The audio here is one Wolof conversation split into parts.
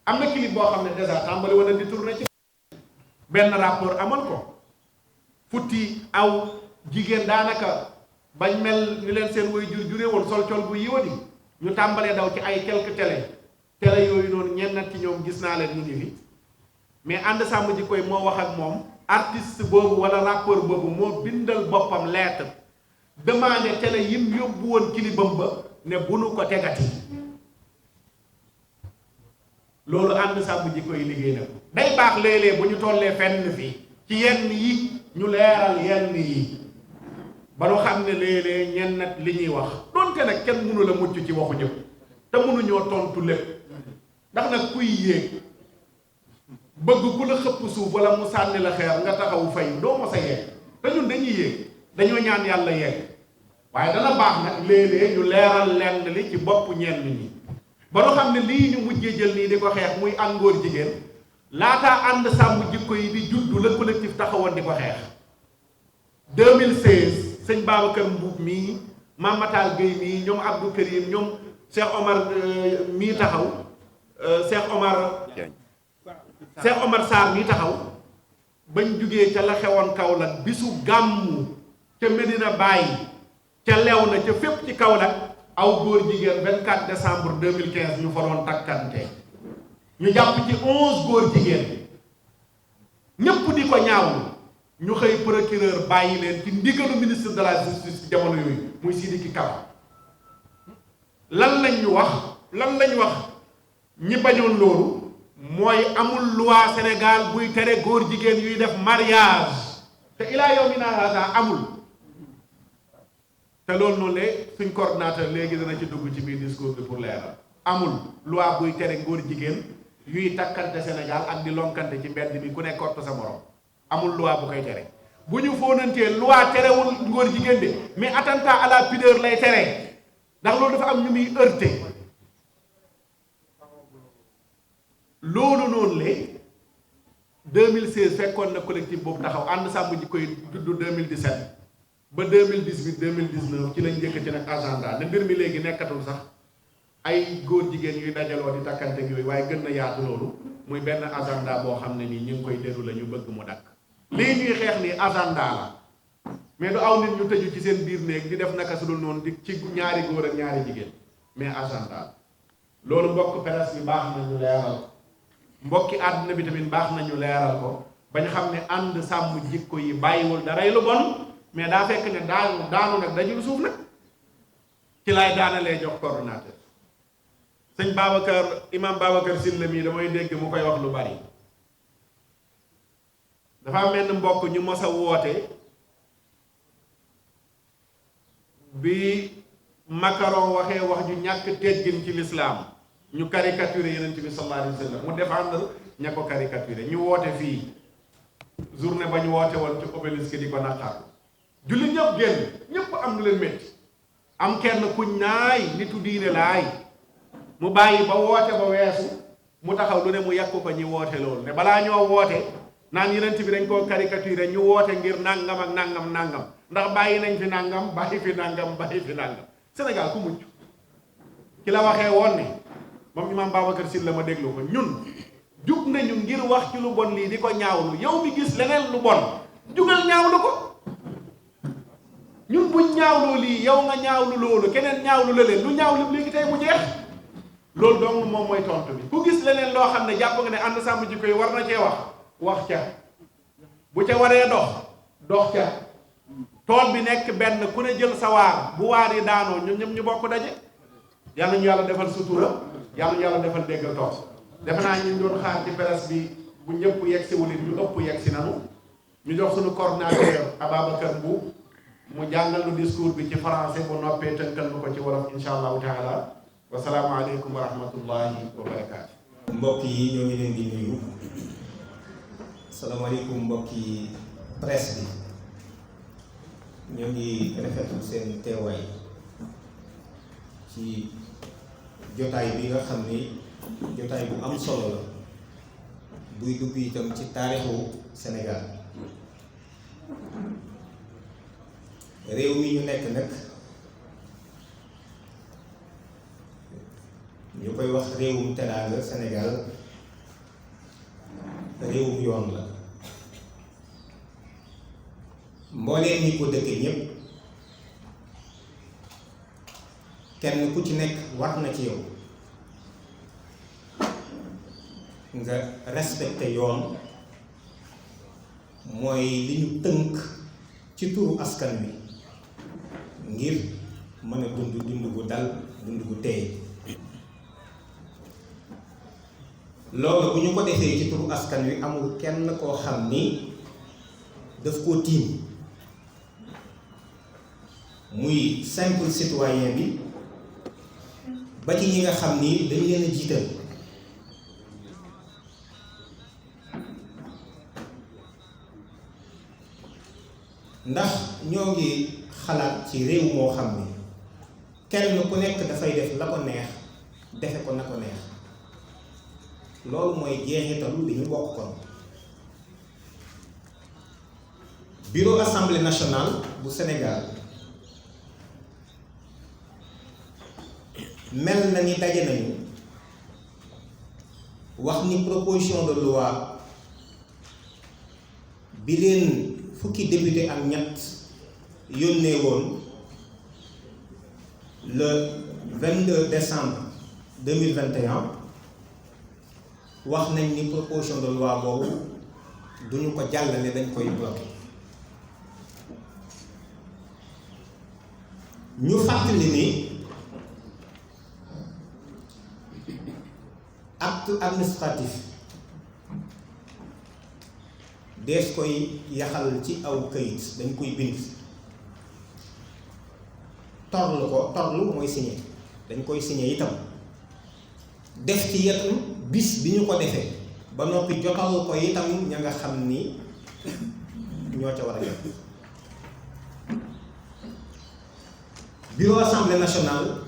am na clip boo xam ne dèjà tàmbali woon na di tourné ci benn rapport amal ko futti aw jigéen daanaka bañ mel ni leen seen way jur juree woon sol col bu yiwadi ñu tàmbalee daw ci ay quelques télé yooyu noonu ñenn ci ñoom gis naa leen ñu ngi fi mais ànd sàmm jikko yi moo wax ak moom artiste boobu wala rappeur boobu moo bindal boppam lettre demandé télé yim yóbbu woon kilibam ba ne bu nu ko tegati. loolu ànd sàmm jikko yi liggéey na ko day baax léeg-léeg bu ñu tollee fenn fii ci yenn yi ñu leeral yenn yi ba nu xam ne léeg-léeg ñenn nag li ñuy wax donte nag kenn mënu la mucc ci waxu jëpp te mënuñoo tontu lépp ndax nag kuy yéeg bëgg ku la xëpp suuf wala mu sànni la xeer nga taxawu fay doo mos a yegg te ñun dañuy yéeg dañoo ñaan yàlla yegg waaye dana baax nag léeg-léeg ñu leeral lenn li ci bopp ñenn ñi ba nu xam ne lii ñu mujjee jël nii di ko xeex muy ak ngóor jigéen laataa ànd sàmm jikko yi di juddu la collectif taxawoon di ko xeex 2016 sëñ Babacar Mbuub mii Mame Matar Gueye mii ñoom Abdou Karim ñoom Cheikh Omar mii taxaw Cheikh Omar Sarr mii taxaw bañ jugee ca la xewoon Kaolack bisu gàmmu ca Medina Baye ca lew na ca fépp ci Kaolack aw góor jigéen 24 décembre 2015 ñu fa doon takkante ñu jàpp ci 11 góor jigéen ñépp di ko ñaawlu ñu xëy procureur bàyyi leen ci ndigalu ministre de la justice ci jamono yooyu muy Sidiki Kaba lan lañ wax ñi bañoon loolu mooy amul loi Sénégal buy tere góor jigéen yuy def mariage te ilaa yawmina haaza amul te loolu noonu le suñ coordinateur léegi dana ci dugg ci biir discours bi pour leeral amul loi buy tere góor jigéen yuy takkante Sénégal ak di lonkante ci mbedd mi ku ne kott sa morom amul loi bu koy tere bu ñu fóonantee loi terewul góor jigéen de mais attentat à la pudeur lay tere ndax loolu dafa am ñu muy heurté loolu noonu le 2016 fekkoon na collectif boobu taxaw ànd sàmm jikko yi juddu 2017 ba 2018 2019 ci lañ njëkk ci nag agenda ne mbir mi léegi nekkatul sax ay góor jigéen yuy dajaloo di takkante ak yooyu waaye gën na yaatu loolu muy benn agenda boo xam ne nii ñu ngi koy déroulé ñu bëgg mu dakk lii ñuy xeex nii agenda la mais du aw nit ñu tëju ci seen biir néeg di def naka su dul noonu di ci ñaari góor ak ñaari jigéen mais agenda loolu mbokk presse bi baax na ñu leeral mbokki àdduna bi tamit baax na ñu leeral ko bañ xam ne ànd sàmm jikko yi bàyyiwul daray lu bon mais daa fekk ne daanu nag dajul suuf nag ci lay daanalee jox coordonnateur sëñ Babacar imam Babacar Sylla mii damay dégg mu koy wax lu bari dafa am menn mbokk ñu mos a woote bi Macron waxee wax ju ñàkk teggin ci lislaam ñu caricaturé Yonent bi sallallahu alayhi wa sallam mu défendre ña ko caricaturé ñu woote fii journée ba ñu woote woon ci obélisque di ko naqar jullit ñëpp génn ñëpp am lu leen métti am kenn kuñ naay nitu diine laay mu bàyyi ba woote ba weesu mu taxaw lu ne mu yàq ko ñi woote loolu ne balaa ñoo woote naan Yonent bi dañ koo caricaturé ñu woote ngir nangam ak nangam ndax bàyyi nañ fi nangam bàyyi fi nangam Sénégal ku mucc ki la waxee woon ne moom imam Babacar Sylla ma déglu ko ñun jug nañu ngir wax ci lu bon lii di ko ñaawlu yow mi gis leneen lu bon jugal ñaawlu ko ñun buñ ñaawloo lii yow nga ñaawlu loolu keneen ñaawlu la leen lu ñaawlu léegi tey mu jeex loolu donc moom mooy tontu bi ku gis leneen loo xam ne jàpp nga ne ànd sàmm jikko yi war na cee wax ca bu ca waree dox ca tool bi nekk benn ku ne jël sa waar bu waar yi daanoo ñun ñëpp ñu bokk daje yàlla ñu yàlla defal sutura yàlla ñu yàlla defal déggal toog defe naa ñu doon xaar ci presse bi bu ñëpp yegg si wulit ñu ëpp yegg si nanu ñu jox suñu coordinateur Ababacar Mbuub mu jàngal lu discours bi ci français bu noppee tënkal nu ko ci wolof insha allahu taala wasalaamaaleykum wa rahmatullahi wa barakaatu. mbokk yi ñoo ngi leen di nuyu salaamaaleykum mbokki presse bi ñoo ngi rafetlu seen teewaay ci jotaay bi nga xam ni jotaay bu am solo la buy dugg itam ci taarixu Sénégal. réew mi ñu nekk nag ñu koy wax réewum teraanga Sénégal réewum yoon la. mbooleem ñi ko dëkke ñépp kenn ku ci nekk war na ci yow nga respecté yoon mooy li ñu tënk ci turu askan wi ngir mën a dund gu dal dund gu teey. loolu bu ñu ko defee ci turu askan wi amul kenn koo xam ni daf koo tiim, muy simple citoyen bi ba ci ñi nga xam ni dañ leen a jiital. ndax ñoo ngi xalaat ci réew moo xam ni kenn ku nekk dafay def la ko neex defe ko na ko neex. loolu mooy jeexitalu li ñu bokk kon. bureau assemblée nationale bu Sénégal mel na ni daje nañu wax ni proposition de loi bi leen fukki député ak ñett yónnee woon le 22 décembre 2021 wax nañ ni proposition de loi boobu duñu ko jàllale, dañ koy bloqué. ñu fàttali ni acte administratif dees koy yaxal ci aw këyit, dañ koy bind torlu ko, torlu mooy signé, dañ koy signé itam def ci yetum bis bi ñu ko defee ba noppi jotal ko itam ña nga xam ni ñoo ca war a jot. bureau assemblée nationale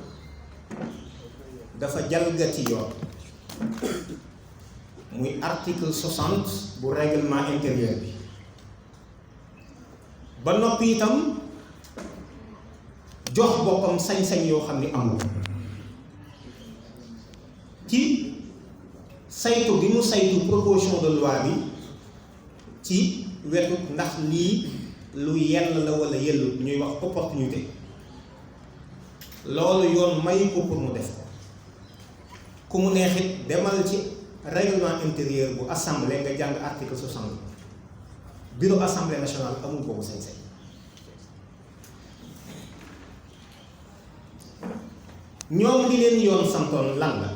dafa jalgati yoon, muy article 60 bu règlement intérieur bi, ba noppi itam jox boppam sañ-sañ yoo xam ni amul ci saytu gi mu saytu proposition de loi bi ci wetu ndax lii lu yenn la wala yellu, ñuy wax opportunité. loolu yoon may ko pour mu def ko. ku mu neexit demal ci règlement intérieur bu assemblée nga jàng article 60. bureau assemblée nationale amul boobu sañ-sañ. ñoom li leen yoon santoon lan la?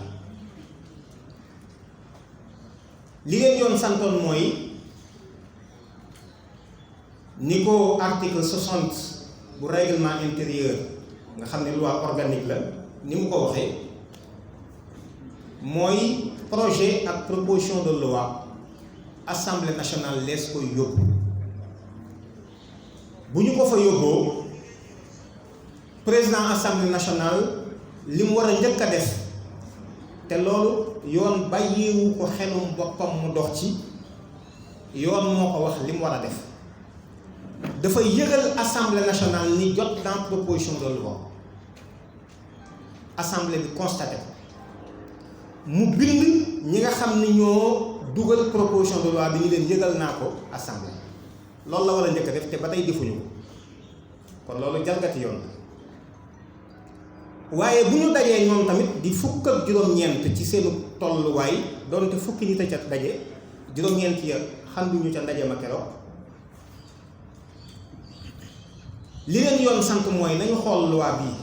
li leen yoon santoon mooy ni ko article 60 bu règlement intérieur nga xam ne loi organique la ni mu ko waxee, mooy projet ak proposition de loi assemblée nationale lees koy yóbbu. bu ñu ko fa yóbboo président assemblée nationale li mu war a njëkk a def, te loolu yoon bàyyiwu ko xelum boppam mu dox ci, yoon moo ko wax li mu war a def, dafay yëgal assemblée nationale ni jot dans proposition de loi. assemblée bi constaté ko, mu bind ñi nga xam ni ñoo dugal proposition de loi bi ñu leen yëgal naa ko assemblée. loolu la war a njëkk a def, te ba tey defuñu ko, kon loolu jalgati yoon la. waaye bu ñu dajee ñoom tamit di fukk ak juróom-ñeent ci seenu tolluwaay, doonte fukki nit a ca daje, juróom-ñeent ya xanduñu ca ndaje ma keroog, li leen yoon sant mooy nañu xool loi bii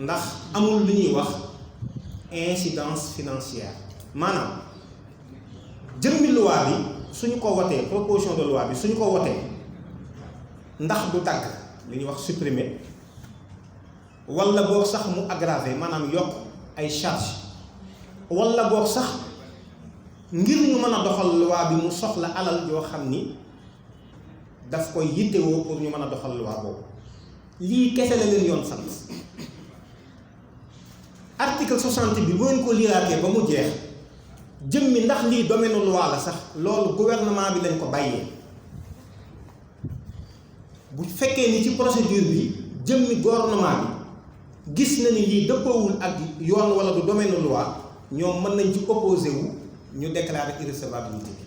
ndax amul lu ñuy wax incidence financière. maanaam jëmmi loi bi suñu ko wotee, proposition de loi bi suñu ko wotee, ndax du dagg li ñuy wax supprimer, wala boog sax mu aggraver, maanaam yokk ay charge, wala boog sax ngir ñu mën a doxal loi bi mu soxla alal yoo xam ni daf koy yittewoo pour ñu mën a doxal loi boobu. lii kese la leen yoon sant. article 60 bi bu ngeen ko liiraatee ba mu jeex, jëmmi ndax lii domaine loi la sax loolu gouvernement bi lañ ko bàyyee bu fekkee ni ci procédure bi jëmmi gouvernement bi gis na ni lii dëppoowul ak yoon wala du domaine loi ñoom mën nañ ci opposé wu ñu déclarer irrecevabilité bi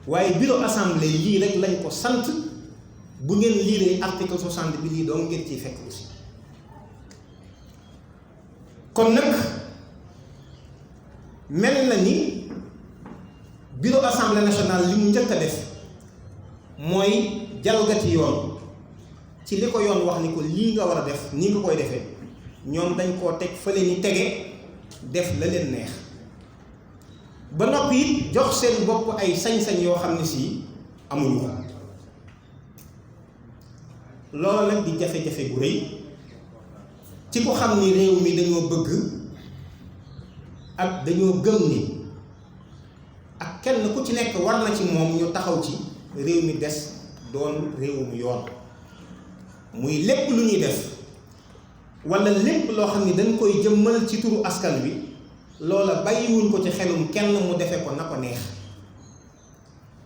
waaye bureau assemblée lii rek lañ ko sant bu ngeen liiree article 60 bi lii doo ngeen ciy fekk aussi kon nag mel na ni bureau assemblée nationale li mu njëkk a def mooy jalgati yoon ci li ko yoon wax ni ko lii nga war a def nii nga koy defee ñoom dañ koo teg fële ni tege def la leen neex ba noppi it jox seen bopp ay sañ-sañ yoo xam ne si amuñu ko loolu nag di jafe-jafe bu rëy ci ko xam ni réew mi dañoo bëgg ak dañoo gëm ni ak kenn ku ci nekk war na ci moom ñu taxaw ci réew mi des doon réewum yoon muy lépp lu ñuy def walla lépp loo xam ni dañ koy jëmmal ci turu askan wi loola bàyyiwuñ ko ci xelum kenn mu defe ko na ko neex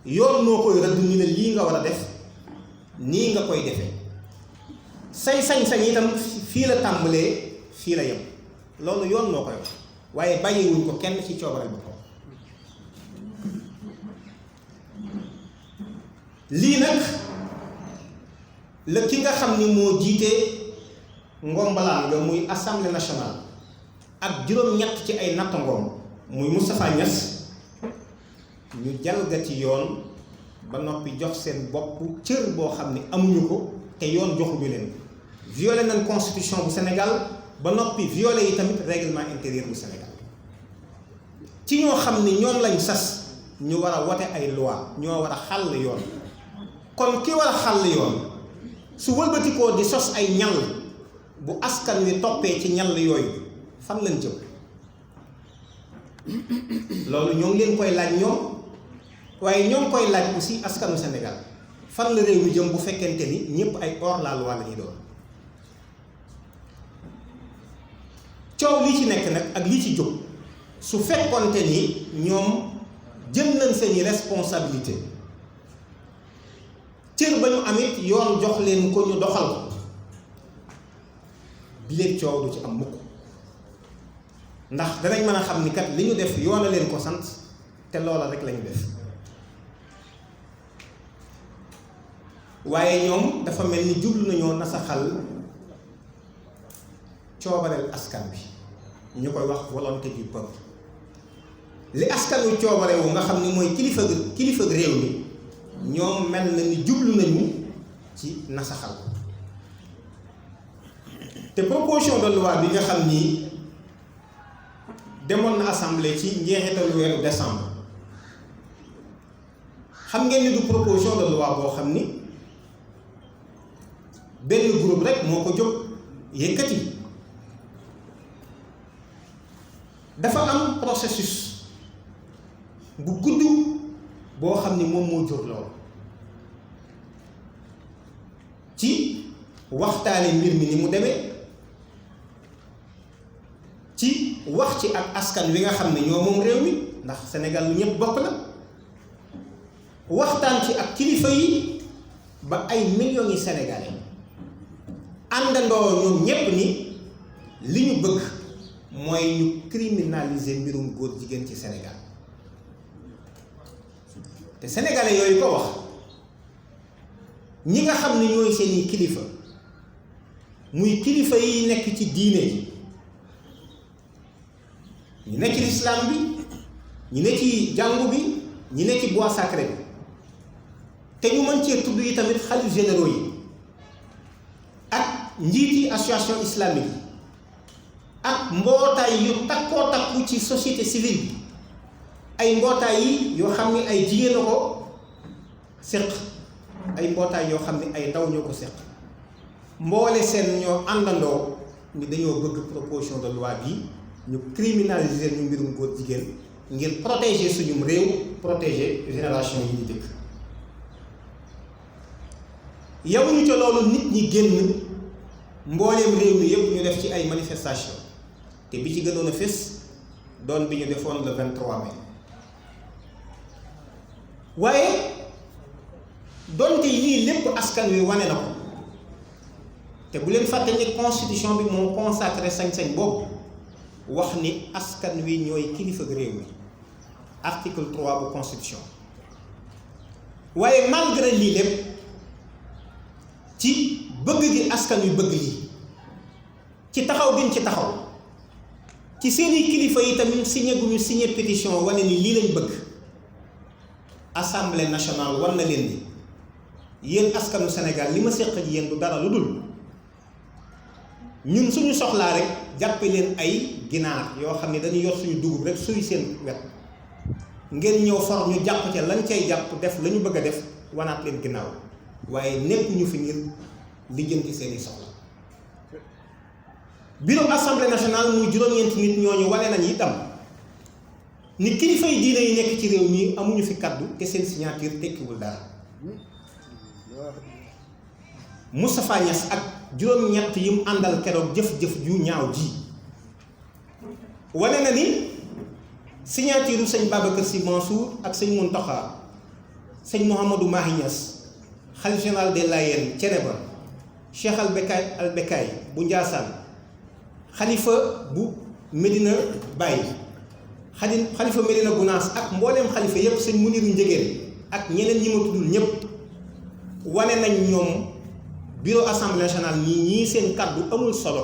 yoon moo koy rëdd ni la lii nga war a def nii nga koy defee say sañ-sañ itam fii la tàmbalee fii la yem loolu yoon moo koy wax waaye bàyyiwuñ ko kenn ci coobareel boppam lii nag la ki nga xam ni moo jiite ngombalaan nga muy assemblée nationale ak juróom-ñett ci ay nattangoom muy Moustapha Niasse ñu jalgati yoon ba noppi jox seen bopp cër boo xam ni amuñu ko te yoon joxuñu leen violé nañ constitution bu Sénégal ba noppi violé yi tamit règlement intérieur bu Sénégal ci ñoo xam ni ñoom lañ sas ñu war a wote ay loi ñoo war a xàll yoon kon ki war a xàll yoon su wëlbatikoo di sos ay ñal bu askan wi toppee ci ñal yooyu fan lañ jëm loolu ñoo ngi leen koy laaj ñoom waaye ñoo ngi koy laaj aussi askanu Sénégal fan la réew mi jëm bu fekkente ni ñëpp ay hors la loi la ñuy doon coow lii ci nekk nag ak lii ci jóg su fekkonte ni ñoom jël nañ seeni responsabilité cër ba ñu amit yoon jox leen ko ñu doxal ko bi léegi coow du ci am mukk ndax danañ mën a xam ni kat li ñu def yoon a leen ko sant te loola rek lañu def waaye ñoom dafa mel ni jublu nañoo nasaxal coobareel askan bi ñu koy wax volonté du peuple li askan wi coobarewu nga xam ni mooy kilifa réew mi ñoom mel na ni jublu nañu ci nasaxal te proposition de loi bi nga xam ni demoon na assemblée ci njeexitalu weeru décembre xam ngeen ni du proposition de loi boo xam ni benn groupe rek moo ko jóg yëkkati dafa am processus bu gudd boo xam ni moom moo jur loolu ci waxtaane mbir mi ni mu demee ci wax ci ak askan wi nga xam ne ñoo moom réew mi ndax Sénégal lu ñëpp bokk la waxtaan ci ak kilifa yi ba ay millions yi sénégalais àndandoo ñoom ñépp ni li ñu bëgg mooy ñu criminaliser mbirum góor jigéen ci Sénégal te sénégalais yooyu ko wax ñi nga xam ne ñooy seeni kilifa muy kilifa yi nekk ci diine ji ñu nekk ci lislaam bi ñu nekk ci jàngu bi ñu nekk ci bois sacré bi te ñu mën cee tudd yi tamit xalif généraux yi ak njiiti association islamique yi ak mbootaay yu takkoo takku ci société civile bi ay mbootaay yi yoo xam ne ay jigéen a ko séq ay mbootaay yoo xam ne ay ndaw ñoo ko séq mboole seen ñoo àndandoo ni dañoo bëgg proposition de loi bi ñu criminaliser ñu mbirum góor jigéen ngir protéger suñum réew protéger génération yi ñu dëkk yamuñu ca loolu nit ñi génn mbooleem réew mi yépp ñu def ci ay manifestation te bi ci gënoon a fés doon bi ñu defoon le 23 mai waaye donte lii lépp askan wi wane na ko te bu leen fàtte ni constitution bi moo consacré sañ-sañ boobu wax ni askan wi ñooy kilifa réew mi article 3 bu constitution waaye malgré lii lépp ci bëgg gi askan wi bëgg lii ci taxaw giñ ci taxaw ci seeni kilifa yi tamit signé gu ñu signé pétition wane ni lii lañ bëgg assemblée nationale war na leen ni yéen askanu Sénégal li ma séq ak yéen du dara lu dul ñun suñu soxlaa rek jàppe leen ay ginaar yoo xam ne dañuy yor suñu dugub rek suy seen wet ngeen ñëw for ñu jàpp ca lañ cay jàpp def la ñu bëgg a def wanaat leen ginnaaw waaye nekkuñu fi ngir lijjanti seeni soxla bureau assemblée nationale muy juróom-ñeenti nit ñooñu wane nañ itam ni kilifa yi diine yi nekk ci réew mi amuñu fi kaddu te seen signature tekkiwul dara Moustapha Niasse ak juróom-ñett yi mu àndal keroog jëf-jëf ju ñaaw ji wane na ni signature sëñ Babacar Sy Mansour ak sëñ Mountakha sëñ Mouhamadou Mahi Niasse xalif général des Layènes Thiénaba Cheikh al Bekkay bu Ndiassane xalifa bu Medina Baye xalifa Medina Gounass ak mbooleem xalifa yépp sëñ Muniru Njëgéen ak ñeneen ñi ma tuddul ñépp wane nañ ñoom bureau assemblée nationale ñii seen kàddu amul solo